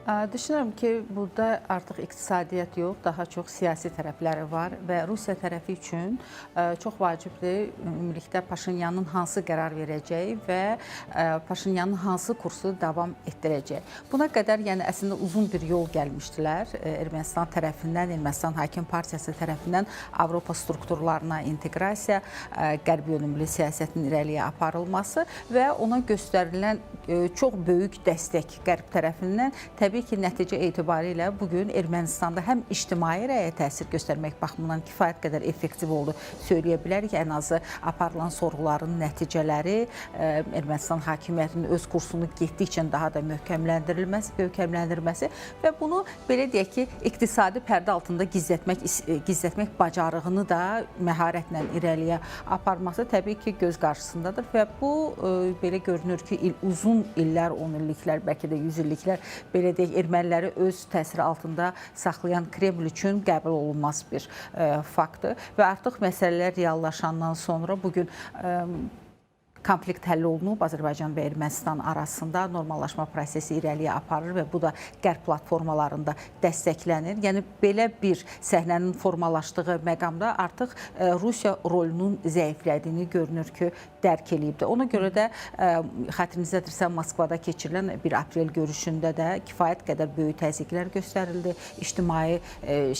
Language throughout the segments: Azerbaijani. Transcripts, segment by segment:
Düşünürəm ki, burada artıq iqtisadiyyat yox, daha çox siyasi tərəfləri var və Rusiya tərəfi üçün çox vacibdir ümumilikdə Paşinyanın hansı qərar verəcəyi və Paşinyanın hansı kursu davam etdirəcəyi. Buna qədər yəni əslində uzun bir yol gəlmişdilər Ermənistan tərəfindən, Ermənistan Hakim Partiyası tərəfindən Avropa strukturlarına inteqrasiya, qərb yönümlü siyasətin irəliyə aparılması və ona göstərilən çox böyük dəstək qərb tərəfindən təbii ki, nəticə etibarilə bugün Ermənistanda həm ictimai rəyə təsir göstərmək baxımından kifayət qədər effektiv oldu söyləyə bilərik. Ən azı aparılan sorğuların nəticələri Ermənistan hakimiyyətinin öz kursunu getdikcə daha da möhkəmləndirməsi və bunu belə deyək ki, iqtisadi pərdə altında gizlətmək bacarığını da məharətlə irəliyə aparması təbii ki, göz qarşısındadır və bu belə görünür ki, uzun illər, 10 illiklər, bəlkə də 100 illiklər belə deyək, erməniləri öz təsiri altında saxlayan Kreml üçün qəbul olunmaz bir faktdır və artıq məsələlər reallaşandan sonra bugün konflikt həll olunub, Azərbaycan və Ermənistan arasında normallaşma prosesi irəliyə aparır və bu da qərb platformalarında dəstəklənir. Yəni, belə bir səhnənin formalaşdığı məqamda artıq Rusiya rolunun zəiflədiyini görünür ki, dərk eləyibdir. Ona görə də xətrinizədirsə Moskvada keçirilən 1 aprel görüşündə də kifayət qədər böyük təzyiqlər göstərildi. İctimai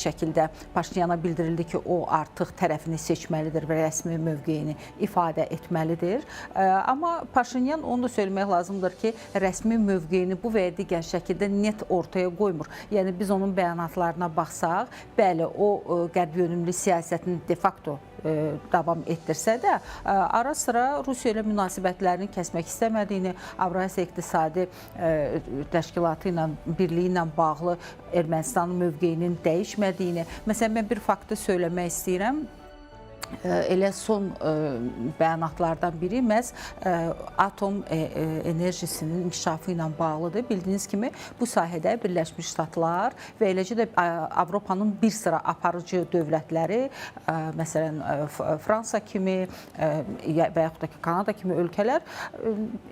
şəkildə Paşinyana bildirildi ki, o artıq tərəfini seçməlidir və rəsmi mövqeyini ifadə etməlidir. Amma Paşinyan onu da söyləmək lazımdır ki, rəsmi mövqeyini bu və ya digər şəkildə net ortaya qoymur. Yəni, biz onun bəyanatlarına baxsaq, bəli, o qərb yönümlü siyasətini de facto davam etdirsə də, ara sıra Rusiya ilə münasibətlərini kəsmək istəmədiyini, Avrasiya İqtisadi Təşkilatı ilə, birliyi ilə bağlı Ermənistanın mövqeyinin dəyişmədiyini, məsələn, mən bir faktı söyləmək istəyirəm. Elə son bəyanatlardan biri məhz atom enerjisinin inkişafı ilə bağlıdır. Bildiyiniz kimi, bu sahədə Birləşmiş Ştatlar və eləcə də Avropanın bir sıra aparıcı dövlətləri, məsələn, Fransa kimi və yaxud da ki, Kanada kimi ölkələr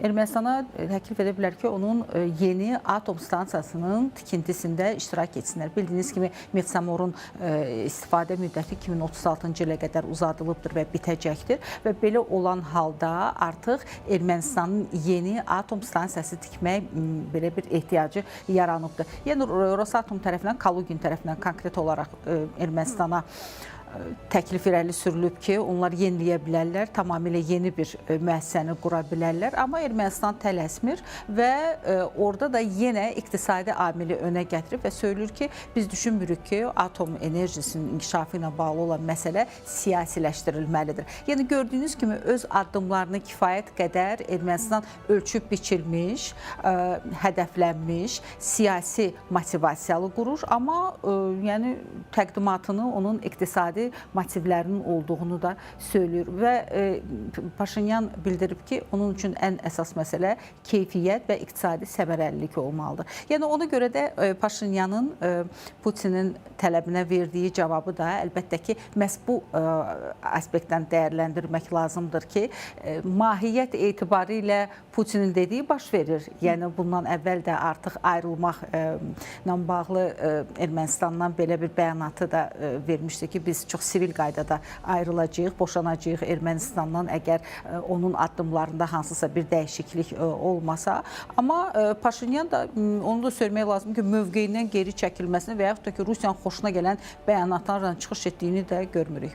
Ermənistana təklif edə bilər ki, onun yeni atom stansiyasının tikintisində iştirak etsinlər. Bildiyiniz kimi, Metsamorun istifadə müddəti 2036-cı ilə qədər uzadılıbdır və bitəcəkdir və belə olan halda artıq Ermənistanın yeni atom stansiyası tikmək belə bir ehtiyacı yaranıbdır. Yəni, Rosatom tərəfindən, Kalugin tərəfindən konkret olaraq Ermənistana təklif irəli sürülüb ki, onlar yeniləyə bilərlər, tamamilə yeni bir müəssisəni qura bilərlər. Amma Ermənistan tələsmir və orada da yenə iqtisadi amili önə gətirib və söylür ki, biz düşünmürük ki, atom enerjisinin inkişafı ilə bağlı olan məsələ siyasiləşdirilməlidir. Yəni, gördüyünüz kimi öz addımlarını kifayət qədər Ermənistan ölçüb biçilmiş, hədəflənmiş, siyasi motivasiyalı qurur, amma yəni, təqdimatını onun iqtisadi motivlərinin olduğunu da söylüyor və Paşinyan bildirib ki, onun üçün ən əsas məsələ keyfiyyət və iqtisadi səmərəlilik olmalıdır. Yəni, ona görə də Paşinyanın Putinin tələbinə verdiyi cavabı da əlbəttə ki, məhz bu aspektdən dəyərləndirmək lazımdır ki, mahiyyət etibarilə Putinin dediyi baş verir. Yəni, bundan əvvəl də artıq ayrılmaqla bağlı Ermənistandan belə bir bəyanatı da vermişdi ki, biz çox sivil qaydada ayrılacağıq, boşanacağıq Ermənistandan əgər onun addımlarında hansısa bir dəyişiklik olmasa. Amma Paşinyan da onu da söyləmək lazım ki, mövqeyindən geri çəkilməsini və yaxud da ki, Rusiyanın xoşuna gələn bəyanatlarla çıxış etdiyini də görmürük.